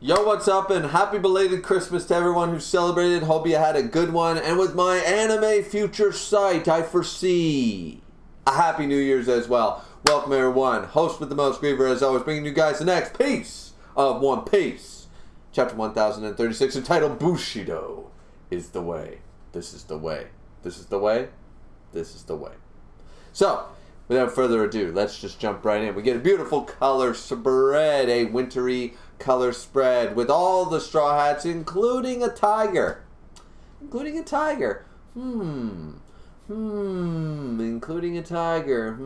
Yo, what's up, and happy belated Christmas to everyone who celebrated. Hope you had a good one. And with my anime future sight, I foresee a happy New Year's as well. Welcome, everyone. Host with the most, Griever, as always, bringing you guys the next piece of One Piece. Chapter 1036, entitled Bushido is the way. This is the way. This is the way. This is the way. So, without further ado, let's just jump right in. We get a beautiful color spread, a wintry color spread with all the Straw Hats, including a tiger. Including a tiger. Including a tiger.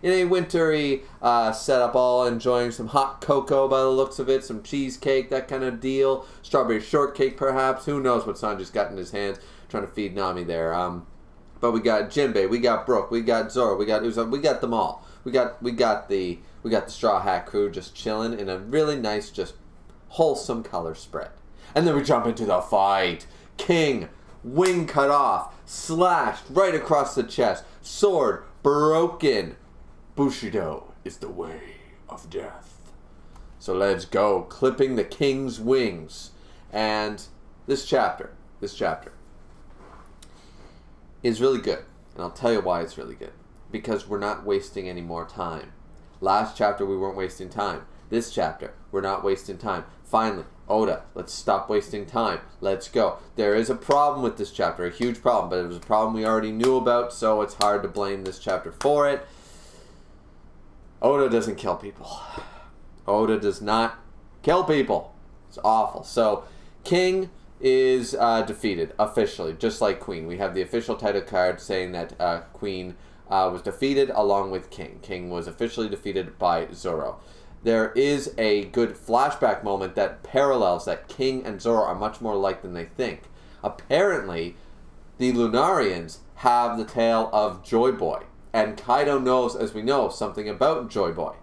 In a wintry setup, all enjoying some hot cocoa by the looks of it, some cheesecake, that kind of deal. Strawberry shortcake, perhaps. Who knows what Sanji's got in his hands, trying to feed Nami there. But we got Jinbei, we got Brook, we got Zoro, we got Usopp, we got them all. We got the Straw Hat crew just chilling in a really nice, just wholesome color spread. And then we jump into the fight. King, wing cut off, slashed right across the chest, sword broken. Bushido is the way of death. So let's go, clipping the king's wings. And this chapter is really good. And I'll tell you why it's really good. Because we're not wasting any more time. Last chapter, we weren't wasting time. This chapter, we're not wasting time. Finally, Oda, let's stop wasting time. Let's go. There is a problem with this chapter, a huge problem, but it was a problem we already knew about, so it's hard to blame this chapter for it. Oda doesn't kill people. Oda does not kill people. It's awful. So, King is defeated officially, just like Queen. We have the official title card saying that Queen was defeated along with King. King was officially defeated by Zoro. There is a good flashback moment that parallels that King and Zoro are much more alike than they think. Apparently, the Lunarians have the tale of Joy Boy, and Kaido knows, as we know, something about Joy Boy.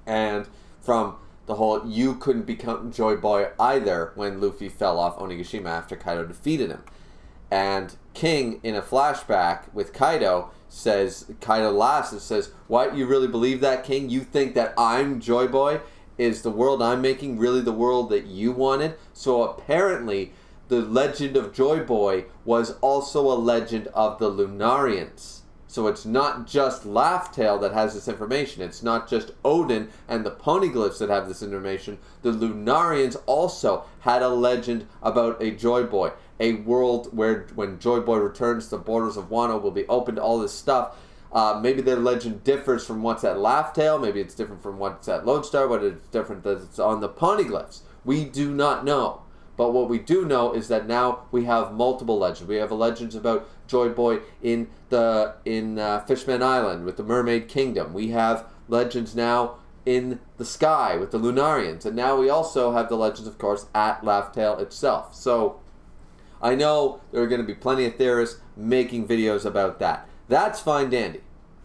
And from the whole, you couldn't become Joy Boy either when Luffy fell off Onigashima after Kaido defeated him. And King, in a flashback with Kaido, Kaido laughs and says, what, you really believe that, King? You think that I'm Joy Boy? Is the world I'm making really the world that you wanted? So apparently, the legend of Joy Boy was also a legend of the Lunarians. So it's not just Laugh Tale that has this information. It's not just Odin and the Poneglyphs that have this information. The Lunarians also had a legend about a Joy Boy. A world where when Joy Boy returns, the borders of Wano will be open to all this stuff. Maybe their legend differs from what's at Laugh Tale. Maybe it's different from what's at Lodestar. But it's different that's on the Poneglyphs. We do not know. But what we do know is that now we have multiple legends. We have legends about Joy Boy in Fishman Island with the Mermaid Kingdom. We have legends now in the sky with the Lunarians. And now we also have the legends, of course, at Laugh Tale itself. So I know there are going to be plenty of theorists making videos about that. That's fine dandy.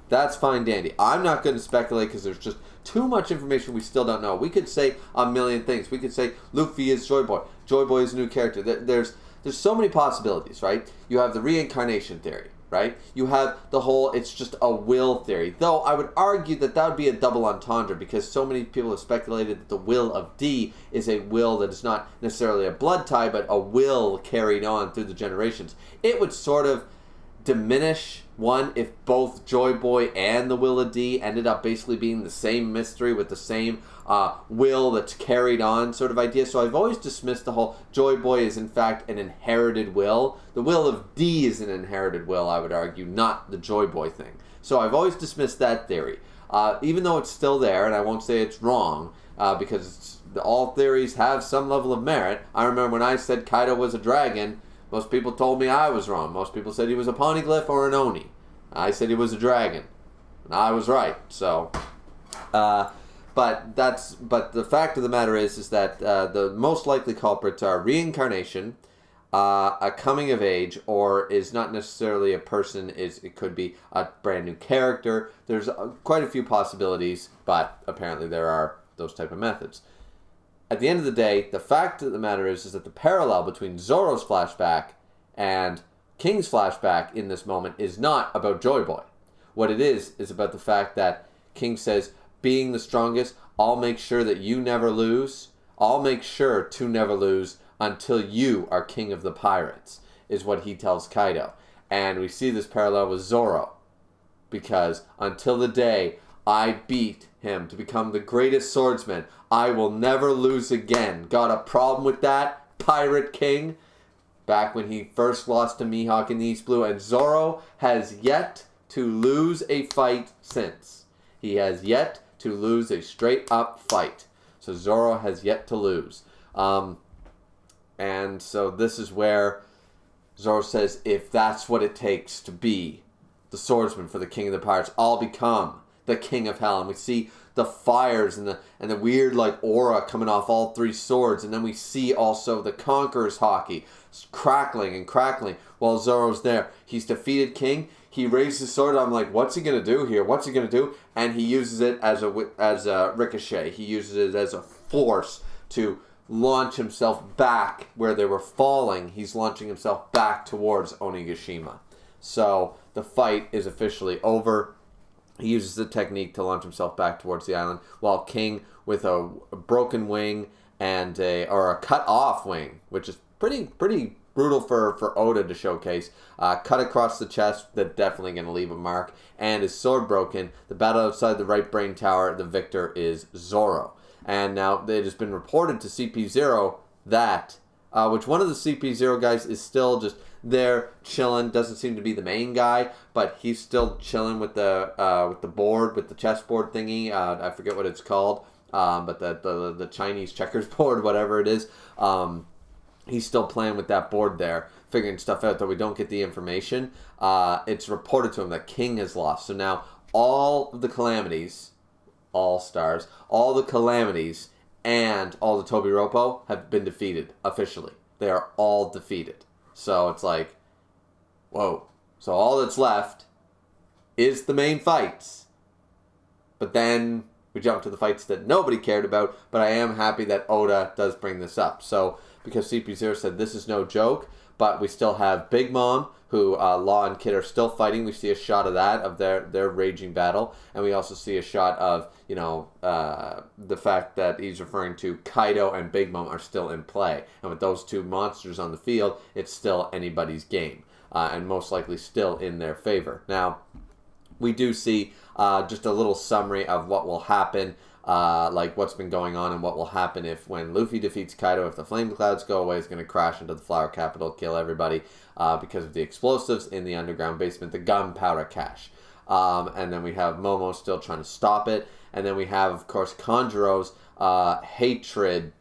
That's fine dandy. I'm not going to speculate because there's just too much information we still don't know. We could say a million things. We could say Luffy is Joy Boy. Joy Boy is a new character. There's so many possibilities, right? You have the reincarnation theory, right? You have the whole it's just a will theory. Though I would argue that would be a double entendre because so many people have speculated that the will of D is a will that is not necessarily a blood tie, but a will carried on through the generations. It would sort of diminish one if both Joy Boy and the will of D ended up basically being the same mystery with the same will that's carried on sort of idea. So I've always dismissed the whole Joy Boy is in fact an inherited will. The will of D is an inherited will, I would argue, not the Joy Boy thing. So I've always dismissed that theory. Even though it's still there, and I won't say it's wrong, because all theories have some level of merit. I remember when I said Kaido was a dragon, most people told me I was wrong. Most people said he was a Poneglyph or an Oni. I said he was a dragon. And I was right. So, but the fact of the matter is that the most likely culprits are reincarnation, a coming of age, or is not necessarily a person. It could be a brand new character. There's quite a few possibilities, but apparently there are those type of methods. At the end of the day, the fact of the matter is that the parallel between Zoro's flashback and King's flashback in this moment is not about Joy Boy. What it is about the fact that King says, being the strongest, I'll make sure that you never lose. I'll make sure to never lose until you are king of the pirates, is what he tells Kaido. And we see this parallel with Zoro, because until the day I beat him to become the greatest swordsman, I will never lose again. Got a problem with that, Pirate King? Back when he first lost to Mihawk in the East Blue, and Zoro has yet to lose a fight since. He has yet to lose a straight-up fight. So Zoro has yet to lose. And so this is where Zoro says, if that's what it takes to be the swordsman for the king of the pirates, I'll become the king of hell. And we see the fires and the weird like aura coming off all three swords. And then we see also the Conqueror's Haki crackling and crackling while Zoro's there. He's defeated king. He raises his sword. I'm like, what's he going to do here? What's he going to do? And he uses it as a ricochet. He uses it as a force to launch himself back where they were falling. He's launching himself back towards Onigashima. So the fight is officially over. He uses the technique to launch himself back towards the island, while King, with a broken wing and a cut off wing, which is pretty brutal for Oda to showcase, cut across the chest, that's definitely going to leave a mark, and his sword broken. The battle outside the right brain tower, the victor is Zoro. And now it has been reported to CP0 that, which one of the CP0 guys is still just there chilling, doesn't seem to be the main guy, but he's still chilling with the board, with the chessboard thingy. I forget what it's called, but the Chinese checkers board, whatever it is. He's still playing with that board there, figuring stuff out, though we don't get the information. It's reported to him that King has lost. So now all of the calamities, all stars, all the calamities, and all the Tobiropo have been defeated officially. They are all defeated. So it's like, whoa. So all that's left is the main fights. But then we jump to the fights that nobody cared about, but I am happy that Oda does bring this up. So, because CP0 said this is no joke, but we still have Big Mom, who Law and Kid are still fighting. We see a shot of that, of their raging battle. And we also see a shot of, the fact that he's referring to Kaido and Big Mom are still in play. And with those two monsters on the field, it's still anybody's game. And most likely still in their favor. Now, we do see just a little summary of what will happen, like what's been going on and what will happen when Luffy defeats Kaido. If the flame clouds go away, he's going to crash into the Flower Capital, kill everybody because of the explosives in the underground basement, the gunpowder cache. And then we have Momo still trying to stop it. And then we have, of course, Kanjuro's hatred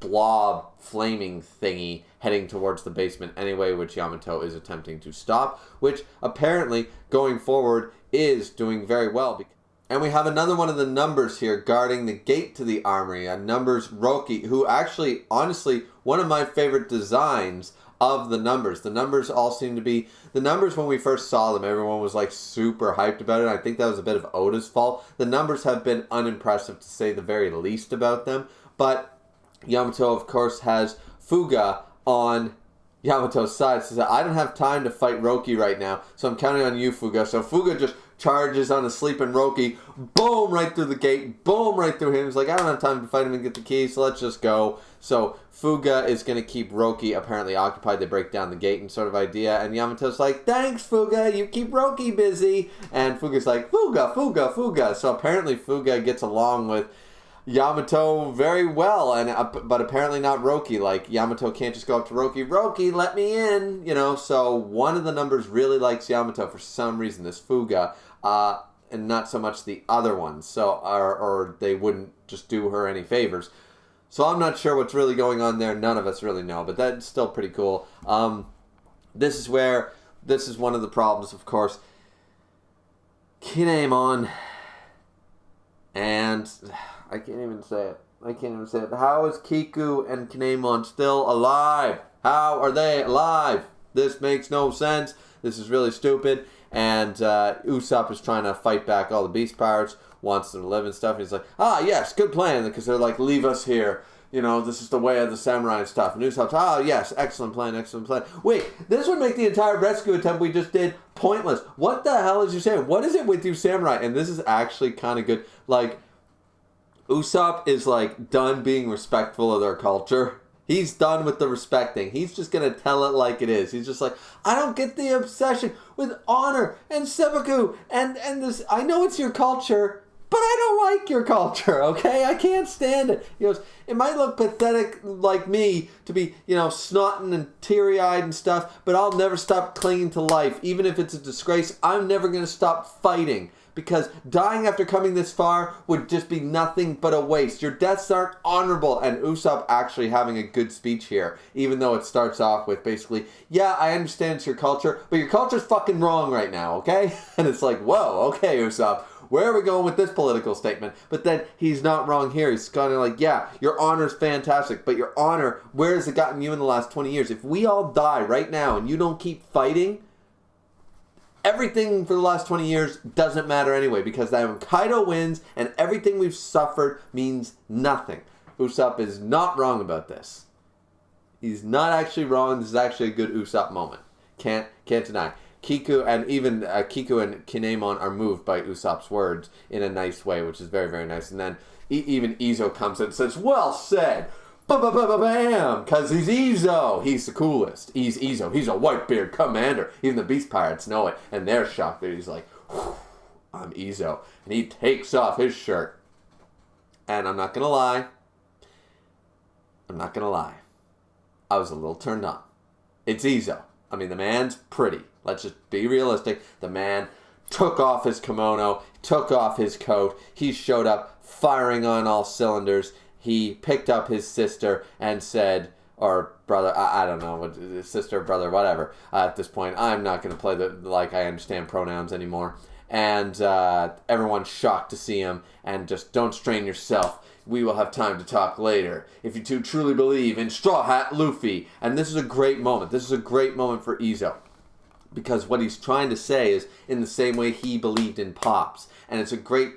blob flaming thingy heading towards the basement anyway, which Yamato is attempting to stop, which apparently going forward is doing very well. And we have another one of the numbers here guarding the gate to the armory, Numbers Roki, who actually, honestly, one of my favorite designs of the numbers. The numbers all seem to be, the numbers when we first saw them, everyone was like super hyped about it. I think that was a bit of Oda's fault. The numbers have been unimpressive to say the very least about them, but Yamato, of course, has Fuga on Yamato's side. Says, I don't have time to fight Roki right now, so I'm counting on you, Fuga. So Fuga just charges on a sleeping Roki, boom, right through the gate, boom, right through him. He's like, I don't have time to fight him and get the keys, so let's just go. So Fuga is going to keep Roki apparently occupied. They break down the gate and sort of idea, and Yamato's like, thanks, Fuga, you keep Roki busy. And Fuga's like, Fuga, Fuga, Fuga. So apparently Fuga gets along with Yamato very well, but apparently not Roki. Like, Yamato can't just go up to Roki, let me in, So one of the numbers really likes Yamato for some reason, this Fuga, and not so much the other ones. So, or they wouldn't just do her any favors. So I'm not sure what's really going on there. None of us really know, but that's still pretty cool. This is one of the problems, of course. Kinemon and I can't even say it. How is Kiku and Kinemon still alive? How are they alive? This makes no sense. This is really stupid. And Usopp is trying to fight back all the beast pirates, wants them to live and stuff. And he's like, yes, good plan. Because they're like, leave us here. This is the way of the samurai and stuff. And Usopp's, yes, excellent plan. Wait, this would make the entire rescue attempt we just did pointless. What the hell is you saying? What is it with you samurai? And this is actually kind of good. Like, Usopp is like done being respectful of their culture. He's done with the respecting. He's just gonna tell it like it is. He's just like, I don't get the obsession with honor and seppuku and this. I know it's your culture, but I don't like your culture, okay? I can't stand it. He goes, it might look pathetic like me to be, snotting and teary-eyed and stuff, but I'll never stop clinging to life. Even if it's a disgrace, I'm never going to stop fighting. Because dying after coming this far would just be nothing but a waste. Your deaths aren't honorable. And Usopp actually having a good speech here, even though it starts off with basically, yeah, I understand it's your culture, but your culture's fucking wrong right now, okay? And it's like, whoa, okay, Usopp, where are we going with this political statement? But then he's not wrong here. He's kind of like, yeah, your honor's fantastic, but your honor, where has it gotten you in the last 20 years? If we all die right now and you don't keep fighting, everything for the last 20 years doesn't matter anyway, because then when Kaido wins and everything we've suffered means nothing. Usopp is not wrong about this. He's not actually wrong. This is actually a good Usopp moment. Can't deny. Kiku and even Kiku and Kinemon are moved by Usopp's words in a nice way, which is very, very nice. And then even Izo comes in and says, well said. Bam! Because he's Izo. He's the coolest. He's Izo. He's a Whitebeard commander. Even the Beast Pirates know it. And they're shocked. But he's like, I'm Izo. And he takes off his shirt. And I'm not going to lie. I was a little turned on. It's Izo. I mean, the man's pretty. Let's just be realistic. The man took off his kimono, took off his coat. He showed up firing on all cylinders. He picked up his sister and said, or brother, I don't know, sister, brother, whatever. At this point, I'm not going to play like I understand pronouns anymore. And everyone's shocked to see him. And just don't strain yourself. We will have time to talk later. If you two truly believe in Straw Hat Luffy. And this is a great moment. This is a great moment for Izo. Because what he's trying to say is in the same way he believed in Pops. And it's a great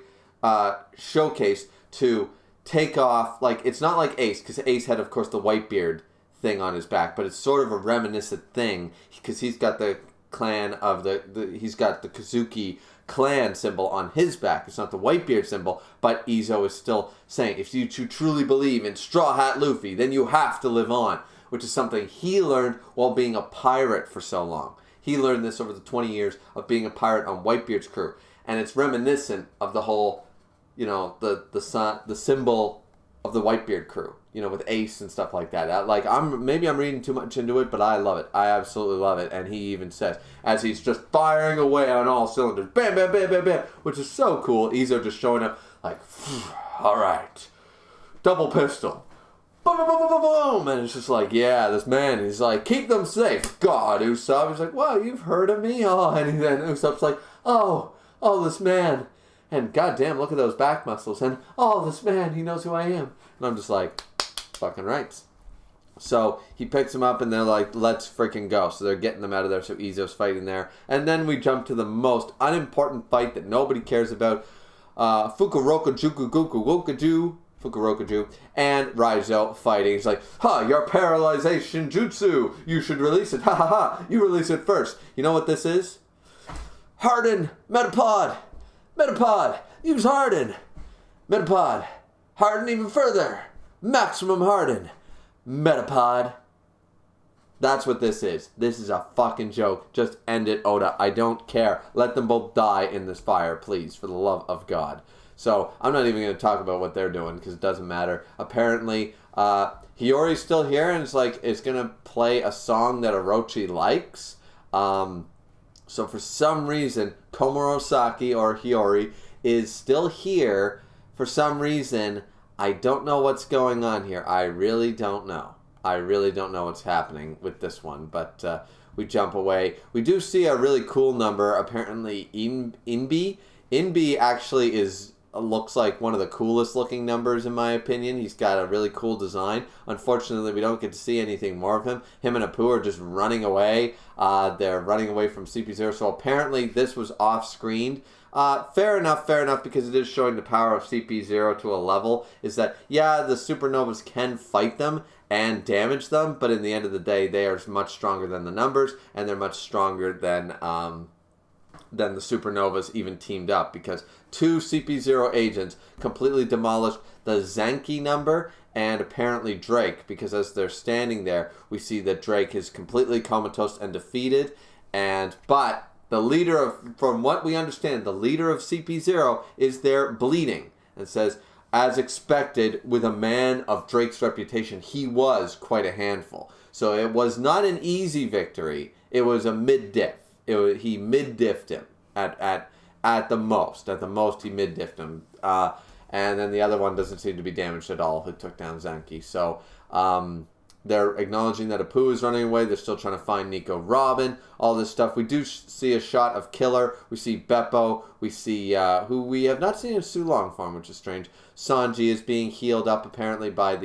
showcase to take off, like, it's not like Ace, because Ace had, of course, the Whitebeard thing on his back, but it's sort of a reminiscent thing, because he's got the clan of he's got the Kazuki clan symbol on his back. It's not the Whitebeard symbol, but Izo is still saying, if you truly believe in Straw Hat Luffy, then you have to live on, which is something he learned while being a pirate for so long. He learned this over the 20 years of being a pirate on Whitebeard's crew, and it's reminiscent of the whole, the symbol of the Whitebeard crew, with Ace and stuff like that. Like, maybe I'm reading too much into it, but I love it. I absolutely love it. And he even says, as he's just firing away on all cylinders, bam, bam, bam, bam, bam, which is so cool. Izo just showing up like, all right, double pistol. Boom, boom, boom, boom, boom, and it's just like, yeah, this man, he's like, keep them safe. God, Usopp. He's like, wow, you've heard of me? Oh, and then Usopp's like, oh, this man. And goddamn, look at those back muscles. And, this man, he knows who I am. And I'm just like, fucking rights. So he picks him up and they're like, let's freaking go. So they're getting them out of there. So Izo's fighting there. And then we jump to the most unimportant fight that nobody cares about. Fukuroka Juku Guku Wokaju. Fukuroka and Raizo fighting. He's like, your paralyzation jutsu. You should release it. Ha ha ha. You release it first. You know what this is? Harden. Metapod. Use Harden. Metapod. Harden even further. Maximum Harden. Metapod. That's what this is. This is a fucking joke. Just end it, Oda. I don't care. Let them both die in this fire, please, for the love of God. So I'm not even going to talk about what they're doing because it doesn't matter. Apparently, Hiyori's still here and it's going to play a song that Orochi likes. So for some reason, Komurosaki or Hiyori is still here. For some reason, I don't know what's going on here. I really don't know. I really don't know what's happening with this one. But we jump away. We do see a really cool number. Apparently, Inbi. Inbi actually looks like one of the coolest looking numbers in my opinion. He's got a really cool design. Unfortunately, we don't get to see anything more of him. Him and Apu are just running away. They're running away from CP0. So apparently this was off-screened. Fair enough, because it is showing the power of CP0 to a level. Is that, yeah, the supernovas can fight them and damage them, but in the end of the day, they are much stronger than the numbers, and they're much stronger than then the supernovas even teamed up, because 2 CP0 agents completely demolished the Zanki number and apparently Drake, because as they're standing there, we see that Drake is completely comatose and defeated, but the leader of, from what we understand, the leader of CP0 is there bleeding, and says, as expected, with a man of Drake's reputation, he was quite a handful. So it was not an easy victory. It was a mid-diff. He mid-diffed him at the most. At the most, he mid-diffed him. And then the other one doesn't seem to be damaged at all, who took down Zanki. So they're acknowledging that Apu is running away. They're still trying to find Nico Robin, all this stuff. We do see a shot of Killer. We see Beppo. We see, who we have not seen in Su Long form, which is strange. Sanji is being healed up, apparently, by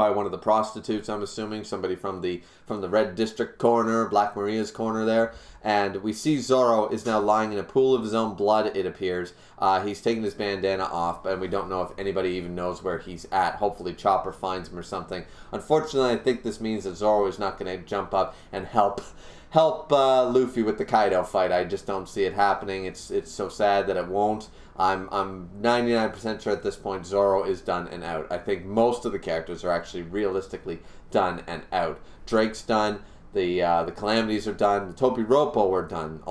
one of the prostitutes, I'm assuming. Somebody from the Red District corner, Black Maria's corner there. And we see Zoro is now lying in a pool of his own blood, it appears. He's taken his bandana off, and we don't know if anybody even knows where he's at. Hopefully Chopper finds him or something. Unfortunately, I think this means that Zoro is not going to jump up and help Luffy with the Kaido fight. I just don't see it happening. It's so sad that it won't. I'm 99% sure at this point Zoro is done and out. I think most of the characters are actually realistically done and out. Drake's done. The Calamities are done. The Topiropo were done.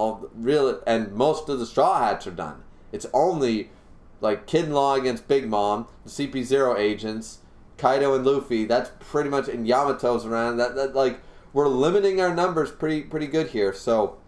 And most of the Straw Hats are done. It's only like Kid and Law against Big Mom, the CP0 agents, Kaido and Luffy. That's pretty much, and Yamato's around. That like, we're limiting our numbers pretty good here. So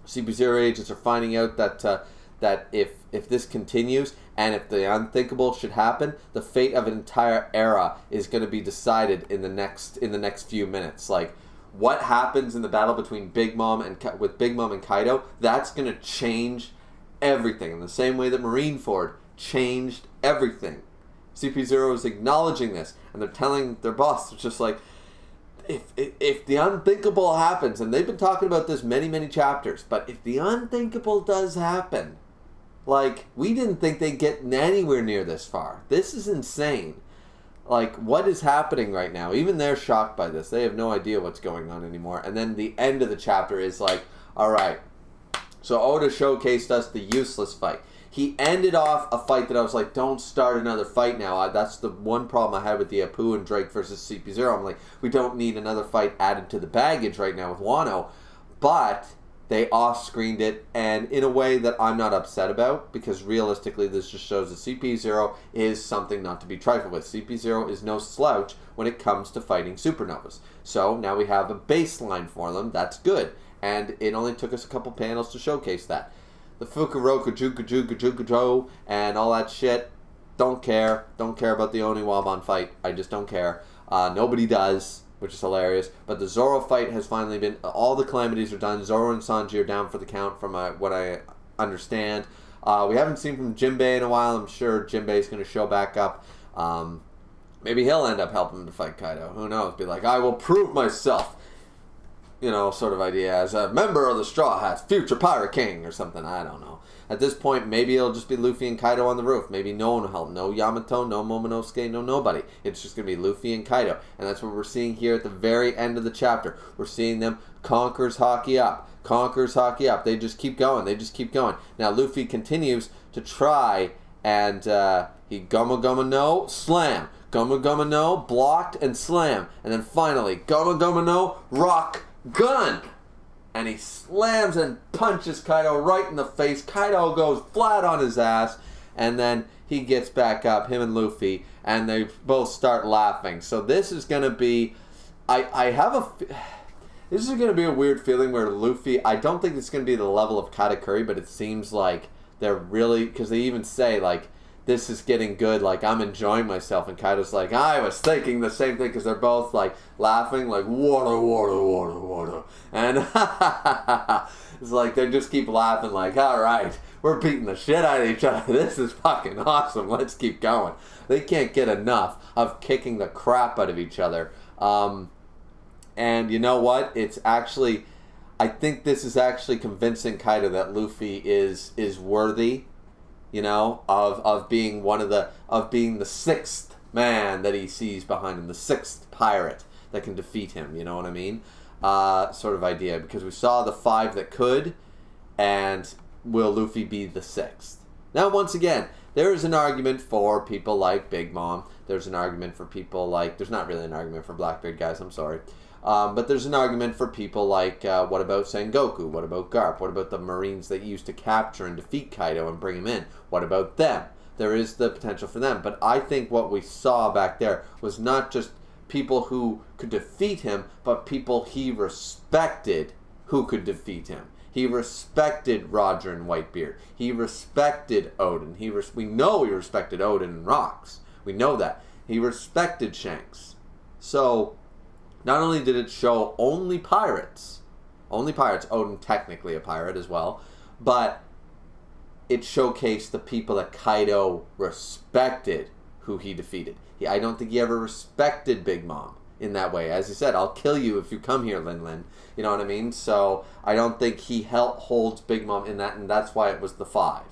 CP0 agents are finding out that if this continues, and if the unthinkable should happen, the fate of an entire era is going to be decided in the next few minutes. Like, what happens in the battle between Big Mom and Kaido, that's going to change everything. In the same way that Marineford changed everything. CP0 is acknowledging this, and they're telling their boss, it's just like, if the unthinkable happens, and they've been talking about this many chapters, but if the unthinkable does happen, like, we didn't think they'd get anywhere near this far. This is insane. Like, what is happening right now? Even they're shocked by this. They have no idea what's going on anymore. And then the end of the chapter is like, alright, so Oda showcased us the useless fight. He ended off a fight that I was like, don't start another fight now. That's the one problem I had with the Apu and Drake versus CP0. I'm like, we don't need another fight added to the baggage right now with Wano. But they off-screened it, and in a way that I'm not upset about, because realistically this just shows that CP0 is something not to be trifled with. CP0 is no slouch when it comes to fighting supernovas. So now we have a baseline for them. That's good. And it only took us a couple panels to showcase that. The Fukuroka Juku and all that shit, don't care. Don't care about the Oniwaban fight. I just don't care. Nobody does, which is hilarious. But the Zoro fight has finally been, all the Calamities are done. Zoro and Sanji are down for the count from what I understand. We haven't seen from Jinbei in a while. I'm sure Jinbei's going to show back up. Maybe he'll end up helping him to fight Kaido. Who knows? Be like, I will prove myself. You know, sort of idea, as a member of the Straw Hats, future Pirate King, or something, I don't know. At this point, maybe it'll just be Luffy and Kaido on the roof. Maybe no one will help. No Yamato, no Momonosuke, no nobody. It's just going to be Luffy and Kaido. And that's what we're seeing here at the very end of the chapter. We're seeing them conquers Haki up. Conquers Haki up. They just keep going. They just keep going. Now, Luffy continues to try, and he Gomu no, slam. Gomu no, blocked and slam. And then finally, Gomu no, rock, gun, and he slams and punches Kaido right in the face. Kaido goes flat on his ass, and then he gets back up, him and Luffy, and they both start laughing. So this is going to be, this is going to be a weird feeling where Luffy, I don't think it's going to be the level of Katakuri, but it seems like they're really, because they even say, like, this is getting good, like, I'm enjoying myself, and Kaido's like, I was thinking the same thing, because they're both, like, laughing, like, water, and it's like, they just keep laughing, like, alright, we're beating the shit out of each other, this is fucking awesome, let's keep going. They can't get enough of kicking the crap out of each other, and you know what, it's actually, I think this is actually convincing Kaido that Luffy is worthy, you know, of being being the sixth man that he sees behind him, the sixth pirate that can defeat him, you know what I mean? Sort of idea, because we saw the five that could, And will Luffy be the 6th? Now, once again, there is an argument for people like Big Mom. There's an argument for people like... There's not really an argument for Blackbeard, guys. I'm sorry. But there's an argument for people like, what about Sengoku? What about Garp? What about the Marines that used to capture and defeat Kaido and bring him in? What about them? There is the potential for them. But I think what we saw back there was not just people who could defeat him, but people he respected who could defeat him. He respected Roger and Whitebeard. He respected Odin. We know he respected Odin and Rocks. We know that. He respected Shanks. So, not only did it show only pirates, Odin technically a pirate as well, but it showcased the people that Kaido respected who he defeated. I don't think he ever respected Big Mom in that way. As he said, I'll kill you if you come here, Lin Lin. You know what I mean? So I don't think he holds Big Mom in that, and that's why it was the 5.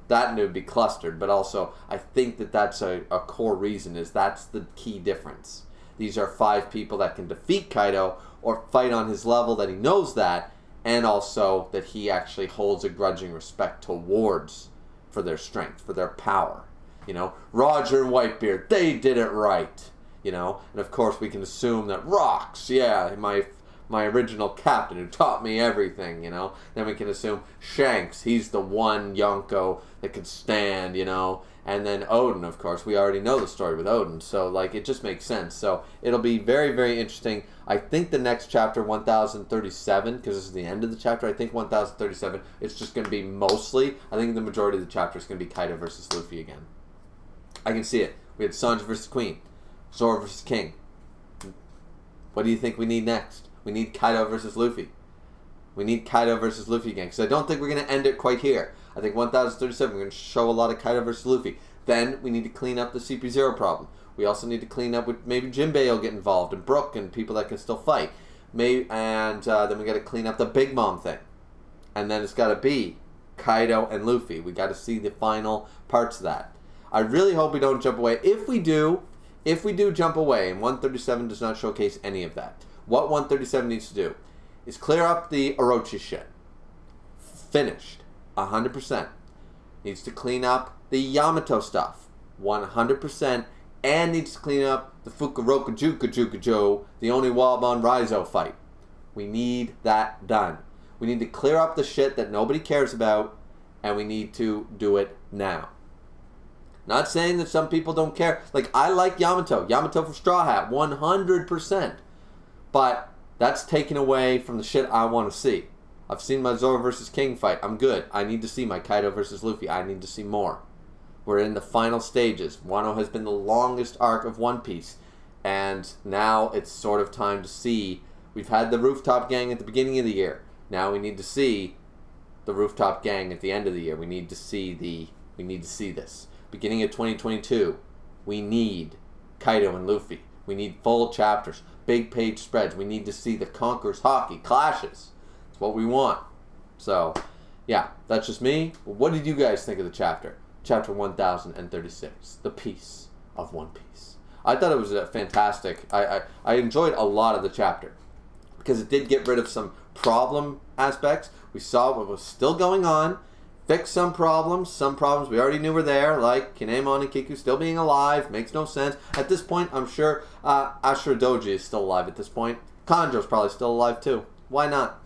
That and it would be clustered, but also I think that that's a core reason, is that's the key difference. These are 5 people that can defeat Kaido or fight on his level, that he knows that, and also that he actually holds a grudging respect towards for their strength, for their power. You know, Roger and Whitebeard, they did it right. You know, and of course we can assume that Rocks, yeah, my original captain who taught me everything, you know. Then we can assume Shanks, he's the one Yonko that could stand, you know. And then Odin, of course, we already know the story with Odin, so like it just makes sense. So it'll be very, very interesting. I think the next chapter, 1037, because this is the end of the chapter, I think 1037, it's just going to be mostly, I think the majority of the chapter is going to be Kaido versus Luffy again. I can see it. We had Sanji versus Queen. Zoro versus King. What do you think we need next? We need Kaido versus Luffy. We need Kaido versus Luffy again. Because I don't think we're going to end it quite here. I think 1037, we're going to show a lot of Kaido versus Luffy. Then we need to clean up the CP0 problem. We also need to clean up with maybe Jinbei will get involved, and Brook, and people that can still fight. Then we got to clean up the Big Mom thing. And then it's got to be Kaido and Luffy. We got to see the final parts of that. I really hope we don't jump away. If we do jump away, and 137 does not showcase any of that, what 137 needs to do is clear up the Orochi shit. Finished. 100%. Needs to clean up the Yamato stuff. 100%. And needs to clean up the Fukuroka Jukajukajo, the only Wabon Raizo fight. We need that done. We need to clear up the shit that nobody cares about, and we need to do it now. Not saying that some people don't care. Like, I like Yamato. Yamato for Straw Hat, 100%. But that's taken away from the shit I want to see. I've seen my Zoro versus King fight. I'm good. I need to see my Kaido versus Luffy. I need to see more. We're in the final stages. Wano has been the longest arc of One Piece. And now it's sort of time to see. We've had the Rooftop Gang at the beginning of the year. Now we need to see the Rooftop Gang at the end of the year. We need to see this. Beginning of 2022, we need Kaido and Luffy. We need full chapters, big page spreads. We need to see the Conquerors hockey clashes. It's what we want. So, yeah, that's just me. What did you guys think of the chapter? Chapter 1036, The Peace of One Piece. I thought it was a fantastic. I enjoyed a lot of the chapter because it did get rid of some problem aspects. We saw what was still going on. Fix some problems we already knew were there, like Kinemon and Kiku still being alive, makes no sense. At this point, I'm sure Ashura Doji is still alive at this point. Kanjo's probably still alive too. Why not?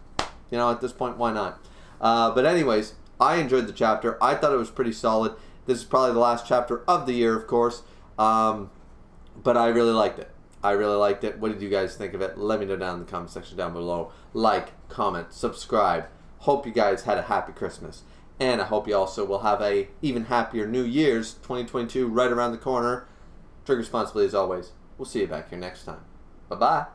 You know, at this point, why not? But anyways, I enjoyed the chapter. I thought it was pretty solid. This is probably the last chapter of the year, of course. But I really liked it. What did you guys think of it? Let me know down in the comment section down below. Like, comment, subscribe. Hope you guys had a happy Christmas. And I hope you also will have a even happier New Year's 2022 right around the corner. Drink responsibly as always. We'll see you back here next time. Bye-bye.